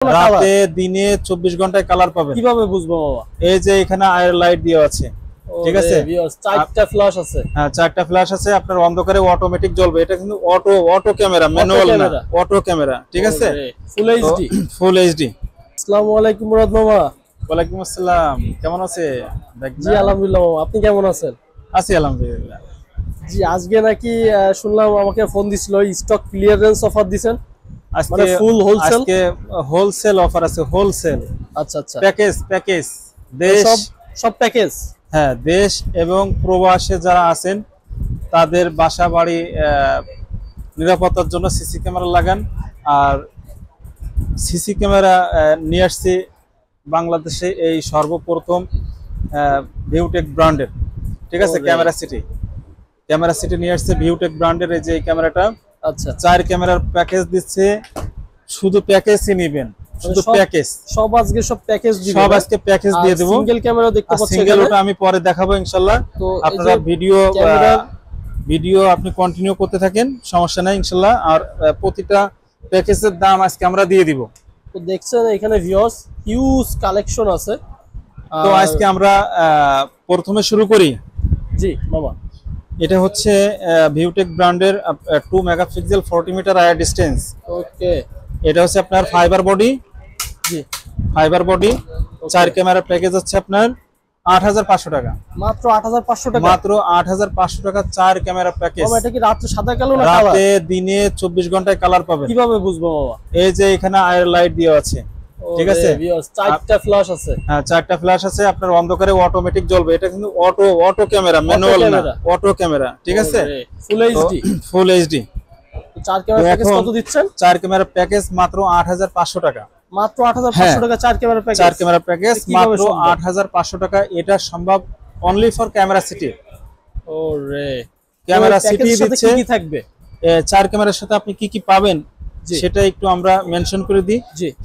রাতে দিনে 24 ঘন্টায় কালার পাবেন। কিভাবে বুঝবো বাবা? এই যে এখানে আয়ার লাইট দেওয়া আছে, ঠিক আছে? চারটা ফ্ল্যাশ আছে। হ্যাঁ, চারটা ফ্ল্যাশ আছে। আপনার অন্ধকারে অটোমেটিক জ্বলবে। এটা কিন্তু অটো ক্যামেরা, ম্যানুয়াল না, অটো ক্যামেরা, ঠিক আছে? Full HD. Full HD. আসসালামু আলাইকুম মুরাদ মামা। ওয়ালাইকুম আসসালাম। কেমন আছে? জি আলহামদুলিল্লাহ মামা, আপনি কেমন আছেন? আছি আলহামদুলিল্লাহ। জি আজকে নাকি শুনলাম আমাকে ফোন দিছিল, স্টক ক্লিয়ারেন্স অফার দিবেন। আজকে ফুল হোলসেল, আজকে হোলসেল অফার আছে, হোলসেল। আচ্ছা আচ্ছা, প্যাকেজ দেশ সব প্যাকেজ। হ্যাঁ, দেশ এবং প্রবাসে যারা আছেন তাদের বাসা বাড়ি নিরাপত্তার জন্য সিসি ক্যামেরা লাগান। আর সিসি ক্যামেরা নিয়ে আসছি বাংলাদেশে এই সর্বপ্রথম ভিউটেক ব্র্যান্ডের, ঠিক আছে? ক্যামেরা সিটি নিয়ে আসছে ভিউটেক ব্র্যান্ডের এই যে এই ক্যামেরাটা। আচ্ছা, 4 ক্যামেরার প্যাকেজ দিচ্ছে। শুধু প্যাকেজই নেবেন, শুধু প্যাকেজ। সব আজকে সব প্যাকেজ দিবেন? সব আজকে প্যাকেজ দিয়ে দেব। সিঙ্গেল ক্যামেরা দেখতে পাচ্ছেন, সিঙ্গেল ওটা আমি পরে দেখাবো ইনশাআল্লাহ। আপনারা ভিডিও আপনি কন্টিনিউ করতে থাকেন, সমস্যা নাই ইনশাআল্লাহ। আর প্রতিটা প্যাকেজের দাম আজকে আমরা দিয়ে দিব। তো দেখছেন এখানে ভিউয়ার্স হিউজ কালেকশন আছে। তো আজকে আমরা প্রথমে শুরু করি। জি মামা। এটা হচ্ছে ভিউটেক ব্র্যান্ডের 2 মেগাপিক্সেল 40 মিটার আয়ার ডিসটেন্স। ওকে, এটা হচ্ছে আপনার ফাইবার বডি। জি, ফাইবার বডি। 4 ক্যামেরা প্যাকেজ হচ্ছে আপনার 8500 টাকা। মাত্র 8500 টাকা? মাত্র 8500 টাকা 4 ক্যামেরা প্যাকেজ। বাবা এটা কি রাতে সাদা কালো না কালার? রাতে দিনে 24 ঘন্টায় কালার পাবেন। কিভাবে বুঝবো বাবা? এই যে এখানে আয়ার লাইট দেওয়া আছে, ঠিক আছে? চারটা ফ্ল্যাশ আছে। হ্যাঁ, 4টা ফ্ল্যাশ আছে। আপনার অন্ধকারে অটোমেটিক জ্বলবে। এটা কিন্তু অটো ক্যামেরা, ম্যানুয়াল না, অটো ক্যামেরা, ঠিক আছে? Full HD. Full HD. 4 camera package কত দিচ্ছেন? 4 ক্যামেরা প্যাকেজ মাত্র 8500 টাকা। মাত্র 8500 টাকা 4 ক্যামেরা প্যাকেজ। 4 ক্যামেরা প্যাকেজ মাত্র 8500 টাকা। এটা সম্ভব অনলি ফর ক্যামেরা সিটি। ওরে, ক্যামেরা সিটি দিচ্ছে। কি থাকবে 4 ক্যামেরার সাথে আপনি কি কি পাবেন সেটা একটু আমরা মেনশন করে দিই।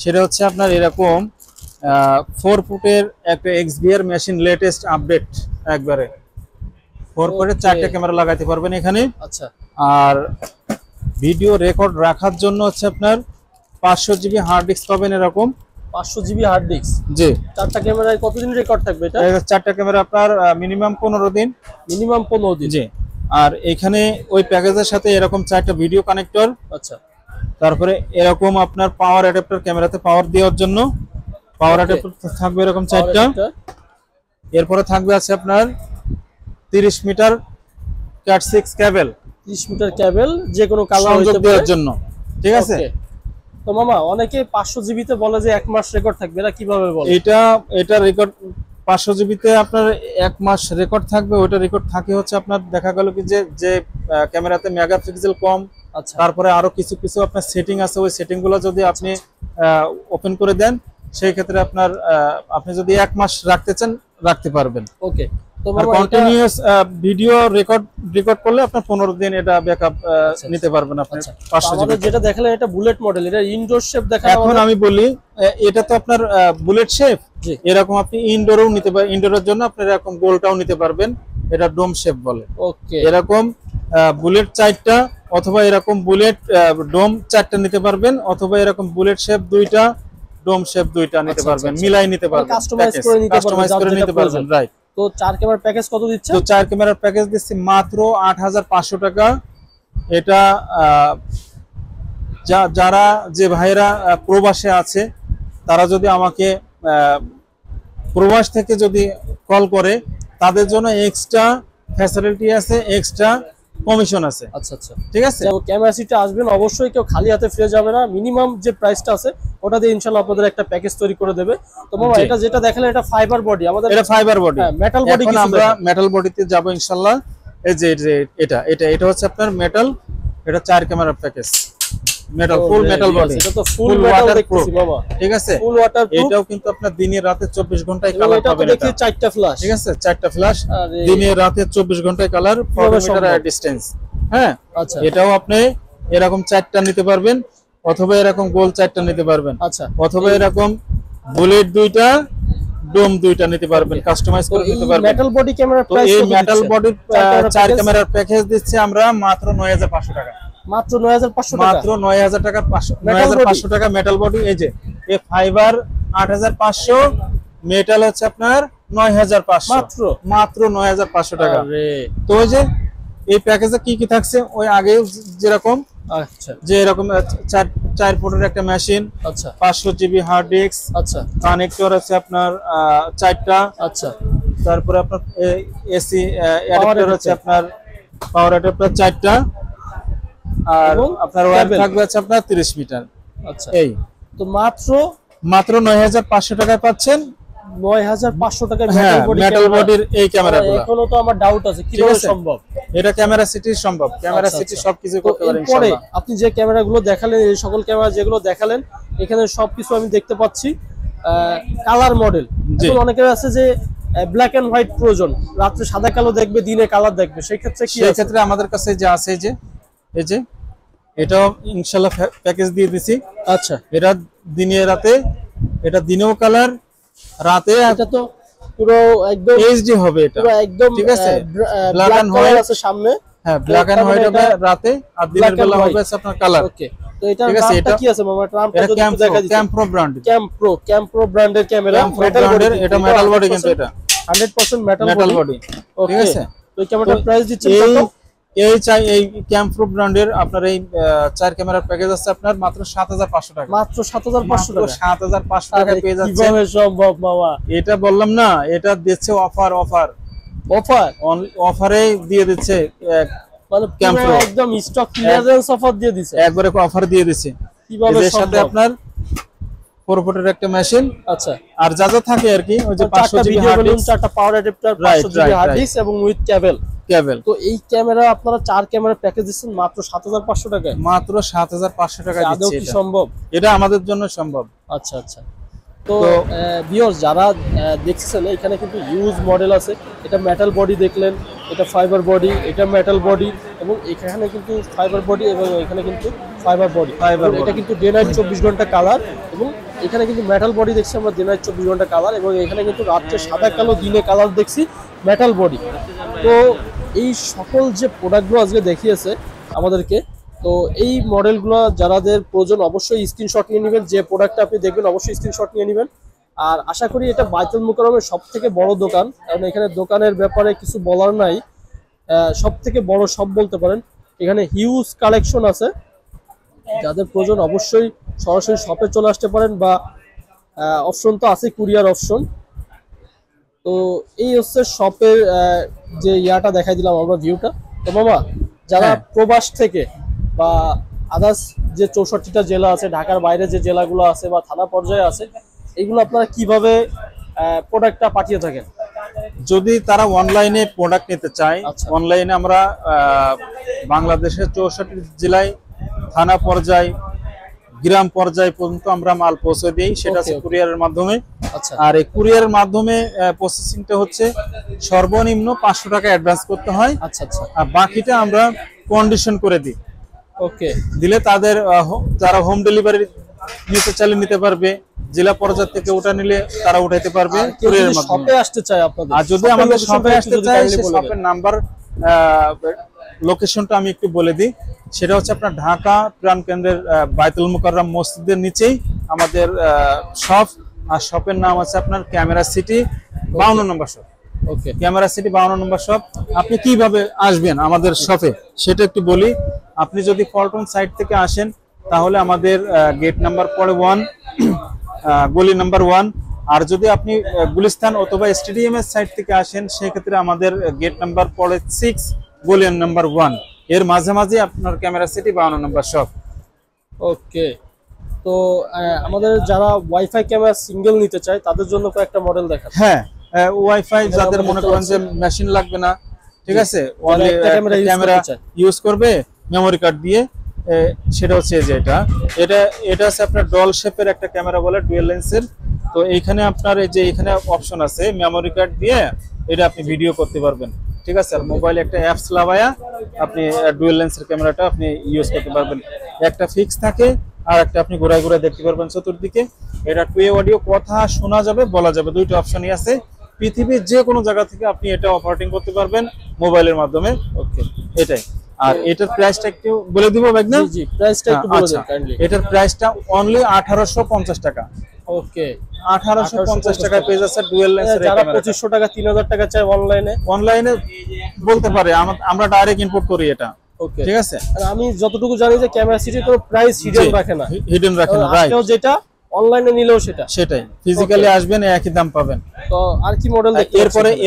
সেটা হচ্ছে আপনার এরকম 4 ফুটের একটা XBR মেশিন, লেটেস্ট আপডেট একবারে 4 ফুটের 4টা ক্যামেরা লাগাতে পারবেন এখানে। আচ্ছা, আর ভিডিও রেকর্ড রাখার জন্য হচ্ছে আপনার 500 জিবি হার্ড ডিস্ক পাবেন এরকম। 500 জিবি হার্ড ডিস্ক? জি। 4টা ক্যামেরায় কতদিন রেকর্ড থাকবে এটা? 4টা ক্যামেরা আপনার মিনিমাম 15 দিন। মিনিমাম 15 দিন? জি। আর এখানে ওই প্যাকেজের সাথে এরকম 4টা ভিডিও কানেক্টর। আচ্ছা। তারপরে এরকম আপনার পাওয়ার অ্যাডাপ্টার, ক্যামেরাতে পাওয়ার দেওয়ার জন্য পাওয়ার অ্যাডাপ্টার থাকবে এরকম 4টা। এরপরে থাকবে আছে আপনার 30 মিটার ক্যাট 6 কেবল। 30 মিটার কেবল যে কোনো কালার সংযোগ দেওয়ার জন্য, ঠিক আছে? তো মামা অনেকে 500 জিবি তে বলে যে 1 মাস রেকর্ড থাকবে, এটা কিভাবে বলে? এটা রেকর্ড 500 জিবিতে আপনার 1 মাস রেকর্ড থাকবে। ওটা রেকর্ড থাকে হচ্ছে আপনার দেখা গেল কি যে ক্যামেরাতে মেগাপিক্সেল কম। আচ্ছা। তারপরে আরো কিছু আপনার সেটিং আছে, ওই সেটিং গুলো যদি আপনি ওপেন করে দেন সেই ক্ষেত্রে আপনি যদি 1 মাস রাখতে চান রাখতে পারবেন। ওকে। তো কন্টিনিউয়াস ভিডিও রেকর্ড করলে আপনার 15 দিন এটা ব্যাকআপ নিতে পারবেন আপনি। 500 জিবি যেটা দেখালে এটা বুলেট মডেল, এটা ইনডোর শেপ দেখানো। এখন আমি বলি এটা তো আপনার বুলেট শেপ। এরকম আপনি ইনডোরও নিতে পারেন, ইনডোরের জন্য আপনি এরকম গোলটাও নিতে পারবেন, এটা ডোম শেপ বলে। ওকে। এরকম বুলেট 4টা অথবা এরকম বুলেট ডোম 4টা নিতে পারবেন, অথবা এরকম বুলেট শেপ 2টা, ডোম শেপ 2টা নিতে পারবেন, মিলাই নিতে পারবেন, কাস্টমাইজ করে নিতে পারবেন। রাইট। তো 4 ক্যামেরার প্যাকেজ কত দিচ্ছে? তো 4 ক্যামেরার প্যাকেজ দিচ্ছি মাত্র 8500 টাকা। এটা যারা যে ভাইরা প্রবাসে আছে তারা যদি আমাকে প্রবাস থেকে যদি কল করে তাদের জন্য এক্সট্রা ফ্যাসিলিটি আছে, এক্সট্রা কমিশন আছে। আচ্ছা আচ্ছা, ঠিক আছে? ক্যামেরা সিটে আসবেন অবশ্যই, কেউ খালি হাতে ফিরে যাবে না। মিনিমাম যে প্রাইসটা আছে ওটা দিয়ে ইনশাআল্লাহ আপনাদের একটা প্যাকেজ তৈরি করে দেবে। তো মামা এটা যেটা দেখালে এটা ফাইবার বডি, আমাদের এটা ফাইবার বডি। হ্যাঁ, মেটাল বডি। এখন আমরা মেটাল বডিতে যাব ইনশাআল্লাহ। এই যে এটা হচ্ছে আপনার মেটাল। এটা 4 ক্যামেরা প্যাকেজ, মেটাল, ফুল মেটাল বডি। এটা তো ফুল মেটাল দেখতেছি বাবা, ঠিক আছে? ফুল ওয়াটার প্রুফ। এটাও কিন্তু আপনার দিনে রাতে 24 ঘন্টায় কালার পাবেন। এটা দেখি 4টা ফ্ল্যাশ, ঠিক আছে? 4টা ফ্ল্যাশ, দিনে রাতে 24 ঘন্টায় কালার, 40 মিটার এয়ার ডিসটেন্স। হ্যাঁ, আচ্ছা। এটাও আপনি এরকম 4টা নিতে পারবেন, অথবা এরকম গোল 4টা নিতে পারবেন। আচ্ছা। অথবা এরকম বুলেট 2টা, ডোম 2টা নিতে পারবেন, কাস্টমাইজ করে নিতে পারবেন। মেটাল বডি ক্যামেরার প্রাইস এই মেটাল বডির 4 ক্যামেরার প্যাকেজ দিচ্ছি আমরা মাত্র 9500 টাকা। মাত্র 9500 টাকা, মাত্র 9500 টাকা, 9500 টাকা মেটাল বডি। এই যে এই ফাইবার 8500, মেটাল হচ্ছে আপনার 9500, মাত্র মাত্র 9500 টাকা। আরে তো ওই যে এই প্যাকেজে কি কি থাকছে, ওই আগে যেরকম, আচ্ছা যে এরকম 4 ফুটের একটা মেশিন, আচ্ছা 500 জিবি হার্ড ডিস্ক, আচ্ছা কানেক্টর আছে আপনার 4টা, আচ্ছা তারপরে আপনার এসি অ্যাডাপ্টার হচ্ছে আপনার পাওয়ার অ্যাডাপ্টার 4টা, আর এবং আপনার ওয়্যার cable। থাকবে হচ্ছে আপনার 30 মিটার। আচ্ছা এই তো মাত্র মাত্র 9500 টাকায় পাচ্ছেন 9500 টাকায় হ্যাঁ মেটাল বডির এই ক্যামেরাগুলো। এখনো তো আমার ডাউট আছে কিভাবে সম্ভব। এটা ক্যামেরা সিটি সম্ভব, ক্যামেরা আচ্ছা, সিটি আচ্ছা। সবকিছু তো করতে পারেন এরপরে ইনশাআল্লাহ। আপনি যে ক্যামেরাগুলো দেখালেন, এই সকল ক্যামেরা যেগুলো দেখালেন, এখানে সবকিছু আমি দেখতে পাচ্ছি কালার মডেল। জি। এখন অনেকের আছে যে ব্ল্যাক এন্ড হোয়াইট প্রয়োজন, রাত্রে সাদা কালো দেখবে, দিনে কালার দেখবে, সেই ক্ষেত্রে কি সেই আছে? ক্ষেত্রে আমাদের কাছে যে আছে এই যে এটাও ইনশাআল্লাহ প্যাকেজ দিয়ে দিছি। আচ্ছা এটা দিনে রাতে, এটা দিনেও কালার, রাতে এটা তো পুরো একদম এইচডি হবে এটা, পুরো একদম ঠিক আছে? Black Black and and white white আছে সামনে। হ্যাঁ ব্ল্যাক এন্ড হোয়াইট হবে রাতে, আর দিনের Black and বেলা হবে white। আপনার কালার। ওকে, তো এটার ঠিক আছে, নামটা এটা- কি আছে মামা? নামটা এটা যদি একটু দেখা দিতেন। ক্যাম্প্রো ব্র্যান্ড, ক্যাম্প্রো ব্র্যান্ডের ক্যামেরা, মেটাল বডির, এটা মেটাল বডি কিন্তু এটা 100% মেটাল মেটাল বডি। বডি, ঠিক আছে? তো এই ক্যামেরাটার তো প্রাইস দিচ্ছেন এই কত? এই ক্যাম্প্রো ব্র্যান্ডের আপনার এই 4 ক্যামেরার প্যাকেজ আছে আপনার মাত্র 7500 টাকা। মাত্র 7500 টাকা। 7500 টাকা পেয়ে যাচ্ছেন। কিভাবে সম্ভব মামা? এটা বললাম না, এটা দিচ্ছে অফার, অফার অফারে দিয়ে দিচ্ছে, মানে Campro। পুরো একদম স্টক ক্লিয়ারেন্স অফার দিয়ে দিছে। একবারে অফার দিয়ে দিচ্ছে। কিভাবে এর সাথে সম্ভব? আপনার 4 ফুটের একটা মেশিন, আচ্ছা, আর যা যা থাকে আর কি, ওই যে 500 GB video hard volume, disk, 4টা power adapter, Right, 500 GB right, hard right। Disk এবং উইথ কেবল। কেবল, তো এই ক্যামেরা আপনারা 4 ক্যামেরা প্যাকেজ দিচ্ছেন মাত্র 7500 টাকায়। মাত্র 7500 টাকা আদৌ দিচ্ছে কি এটা। সম্ভব? এটা আমাদের জন্য সম্ভব। আচ্ছা আচ্ছা। তো ভিউয়ার্স যারা দেখছেন, এখানে কিন্তু ইউজ মডেল আছে। এটা মেটাল বডি দেখলেন, এটা ফাইবার বডি, এটা মেটাল বডি, এবং এখানে কিন্তু ফাইবার বডি এবং এখানে কিন্তু ফাইবার বডি। এটা কিন্তু ডে নাইট 24 ঘন্টা কালার, এবং এখানে কিন্তু মেটাল বডি দেখছি আমরা ডে নাইট 24 ঘন্টা কালার, এবং এখানে কিন্তু রাত্রে সাদা কালো, দিনে কালার দেখছি মেটাল বডি। তো এই সকল যে প্রোডাক্টগুলো আজকে দেখিয়েছে আমাদেরকে, তো এই মডেলগুলো যারাদের প্রয়োজন অবশ্যই স্ক্রিনশট নিয়ে নেবেন। যে প্রোডাক্টটা আপনি দেখবেন অবশ্যই স্ক্রিনশট নিয়ে নেবেন। আর আশা করি এটা বায়তুল মুকাররমের সব থেকে বড় দোকান, কারণ এখানে দোকানের ব্যাপারে কিছু বলার নাই, সব থেকে বড় সব বলতে পারেন। এখানে হিউজ কালেকশন আছে, যাদের প্রয়োজন অবশ্যই সরাসরি শপে চলে আসতে পারেন, বা অপশন তো আছে, কুরিয়ার অপশন। তো এই হচ্ছে শপের যে ইয়াটা দেখাই দিলাম আমরা, ভিউটা। তো মামা, যারা হ্যাঁ। প্রবাস থেকে বা আদার্স যে 64টা জেলা আছে, ঢাকার বাইরে যে জেলাগুলো আছে বা থানা পর্যায়ে আছে, এগুলো আপনারা কিভাবে প্রোডাক্টটা পাঠিয়ে থাকেন? যদি তারা অনলাইনে প্রোডাক্ট নিতে চায়, আচ্ছা। অনলাইনে আমরা বাংলাদেশের 64 জেলায় থানা পর্যায়, গ্রাম পর্যায় পর্যন্ত আমরা মাল পৌঁছে দিই, সেটা হচ্ছে Okay. কুরিয়ারের মাধ্যমে। আচ্ছা আর এই কুরিয়ারের মাধ্যমে প্রসেসিংটা হচ্ছে সর্বনিম্ন 500 টাকা অ্যাডভান্স করতে হয়, আচ্ছা আচ্ছা, আর বাকিটা আমরা কন্ডিশন করে দিই। ওকে। দিলে তাদের যারা হোম ডেলিভারি নিতে চাইলে নিতে পারবে, জেলা পর্যায় থেকে ওটা নিলে তারা উঠাইতে পারবে কেউ কুরিয়ারের যদি মাধ্যমে। শপে আসতে চায় আপনাদের, আর যদি শপের আমাদের location শপে টা আসতে একটু চায়, kindly সে বলে শপের দেন। নাম্বার, লোকেশনটা আমি একটু বলে দিই। সেটা হচ্ছে আপনার ঢাকা প্রাণকেন্দ্রের বায়তুল মুকাররম মসজিদের নিচেই আমাদের শপ, আর শপের নাম আছে আপনার ক্যামেরা সিটি 52 নম্বর শপ। ওকে, ক্যামেরা সিটি 52 নম্বর শপ। আপনি কিভাবে আসবেন আমাদের শপে সেটা একটু বলি। আপনি যদি পল্টন সাইড থেকে আসেন, তাহলে আমাদের গেট নাম্বার পড়ে 1, গলি নাম্বার 1। আর যদি আপনি গুলিস্তান অথবা স্টেডিয়ামের সাইড থেকে আসেন, সেক্ষেত্রে আমাদের গেট নাম্বার পড়ে 6, গলি নাম্বার 1। এর মাঝামাঝি আপনার ক্যামেরা সিটি 52 নম্বর শপ। ওকে। তো আমাদের যারা ওয়াইফাই ক্যামেরা সিঙ্গেল নিতে চায়, তাদের জন্য কয়েকটা মডেল দেখান। হ্যাঁ, ওয়াইফাই যাদের মনে করেন যে মেশিন লাগবে না, ঠিক আছে, অনলি একটা ক্যামেরা use ক্যামেরা করতে চায়। ইউজ করবে মেমোরি কার্ড দিয়ে, সেটা হচ্ছে যে এটা হচ্ছে আপনার ডল শেপের একটা ক্যামেরা বলে, ডুয়াল লেন্সের। তো এইখানে আপনার এই যে এখানে অপশন আছে, মেমোরি কার্ড দিয়ে এটা আপনি ভিডিও করতে পারবেন, ঠিক আছে। আর মোবাইলে একটা অ্যাপস লাগায়া আপনি ডুয়াল লেন্সের ক্যামেরাটা আপনি ইউজ করতে পারবেন। একটা ফিক্স থাকে, আর একটা আপনি ঘোরায় ঘোরায় দেখতে পারবেন চতুর্দিকে। এটা 2 অডিও, কথা শোনা যাবে, বলা যাবে, দুইটা অপশনই আছে। পৃথিবীর যে কোনো জায়গা থেকে আপনি এটা অপারেটিং করতে পারবেন মোবাইলের মাধ্যমে। ওকে, এটাই। আর এটার প্রাইসটা একটু বলে দিব ভাই না? জি জি, প্রাইসটা একটু বলে দেন কাইন্ডলি। এটার প্রাইসটা অনলি 1850 টাকা। ওকে, 1850 টাকায় পেয়ে যাচ্ছে ডুয়াল লেন্সের যারা ক্যামেরা। 2500 টাকা 3000 টাকা চায় অনলাইনে বলতে পারে, আমরা ডাইরেক্ট ইম্পোর্ট করি এটা। ওকে, ঠিক আছে। আর আমি যতটুকু জানি যে ক্যামেরা সিটির কোনো প্রাইস হিডেন রাখে না, হিডেন রাখে না, রাইট। আজকেও যেটা অনলাইনে নিলেও সেটাই ফিজিক্যালি আসবেন একই দাম পাবেন। তো আর কি মডেল দেখতে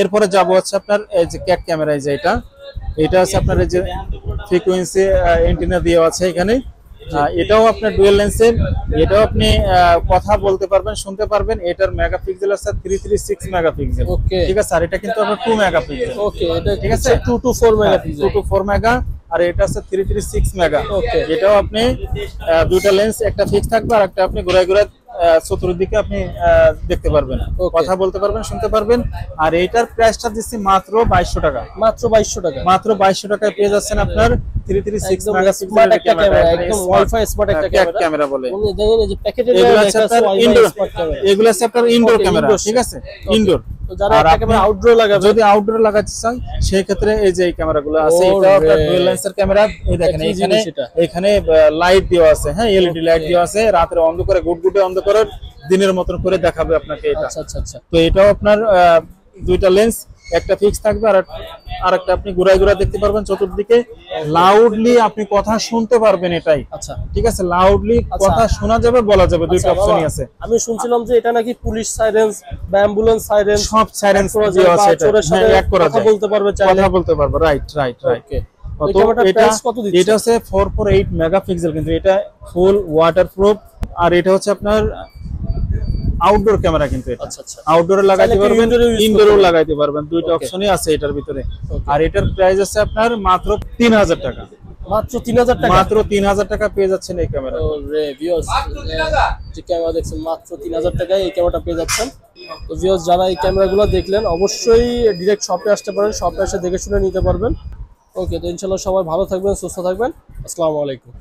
এরপরে যাব হচ্ছে আপনার এই যে ক্যাট ক্যামেরা, এই যে এটা হচ্ছে আপনার এই যে ফ্রিকোয়েন্সি অ্যান্টেনা দেওয়া আছে এখানে। এটাও আপনার ডুয়াল লেন্সের, এটাও আপনি কথা বলতে পারবেন, শুনতে পারবেন। এটার মেগাপিক্সেল আছে 336 মেগাপিক্সেল। ওকে, ঠিক আছে। আর এটা কিন্তু আপনার 2 মেগাপিক্সেল। ওকে, এটা ঠিক আছে, 2 to 4 মেগাপিক্সেল। 2 to 4 mega. আর এটা আছে 336 মেগা। ওকে, এটাও আপনি দুইটা লেন্স, একটা ফিক্স থাকবে আর একটা আপনি ঘুরায় ঘুরায় চতুর্দিকে আপনি দেখতে পারবেন, কথা বলতে পারবেন, শুনতে পারবেন। আর এইটার প্রাইসটা দিচ্ছি মাত্র 2200 টাকা। মাত্র 2200 টাকা। মাত্র 2200 টাকায় পেয়ে যাচ্ছেন আপনার 336 মেগাপিক্সেলের একটা ক্যামেরা, একদম ওয়াইফাই স্মার্ট একটা ক্যামেরা বলে। উনি দেখেন এই যে প্যাকেটের এগুলো মধ্যে আছে লেখা আছে আপনার ওয়াইফাই ইনডোর, স্মার্ট ক্যামেরা। এগুলো আছে আপনার ইনডোর ক্যামেরা। ঠিক আছে, ইনডোর। তো যারা একটা ক্যামেরা আউটডোর লাগাবে, যদি আউটডোর লাগাতে চান সেই ক্ষেত্রে এই যে এই ক্যামেরাগুলো আছে, এটা আপনার ডুয়াল লেন্সের ক্যামেরা। এই দেখেন এখানে লাইট দেওয়া আছে, হ্যাঁ, এলইডি লাইট দেওয়া আছে। রাতের অন্ধকারে গুটগুটে অন্ধকারে দিনের মতন করে দেখাবে আপনাকে এটা। আচ্ছা। তো এটাও আপনার দুইটা লেন্স, একটা ফিক্স থাকবে আর একটা আপনি ঘুরায় ঘুরায় দেখতে পারবেন চতুর্দিকে। লাউডলি আপনি কথা শুনতে পারবেন এটাই। আচ্ছা, ঠিক আছে, লাউডলি কথা শোনা যাবে, বলা যাবে, দুইটা অপশনই আছে। আমি শুনছিলাম যে এটা নাকি পুলিশ সাইরেন বা অ্যাম্বুলেন্স সাইরেন সব সাইরেন দেওয়া আছে, এটা এক করা যায়, কথা বলতে পারবে, কথা বলতে পারবে। রাইট। ওকে, তো এটা হচ্ছে 448 মেগাপিক্সেল, কিন্তু এটা ফুল ওয়াটারপ্রুফ। আর এটা হচ্ছে আপনার আউটডোর ক্যামেরা, কিন্তু এটা আউটডোরে লাগাইতে পারবেন, ইনডোরেও লাগাইতে পারবেন, দুইটা অপশনই আছে এটার ভিতরে। আর এটার প্রাইস আছে আপনার মাত্র 3000 টাকা। মাত্র 3000 টাকা। মাত্র 3000 টাকা পেয়ে যাচ্ছেন এই ক্যামেরা। ওরে ভিউয়ার্স, যে ক্যামেরা দেখছেন মাত্র 3000 টাকায় এই ক্যামেরাটা পেয়ে যাচ্ছেন। তো ভিউয়ার্স, যারা এই ক্যামেরাগুলো দেখলেন অবশ্যই ডিরেক্ট শপে আসতে পারেন, শপে এসে দেখে শুনে নিতে পারবেন। ওকে, তো ইনশাআল্লাহ সবাই ভালো থাকবেন, সুস্থ থাকবেন। আসসালামু আলাইকুম।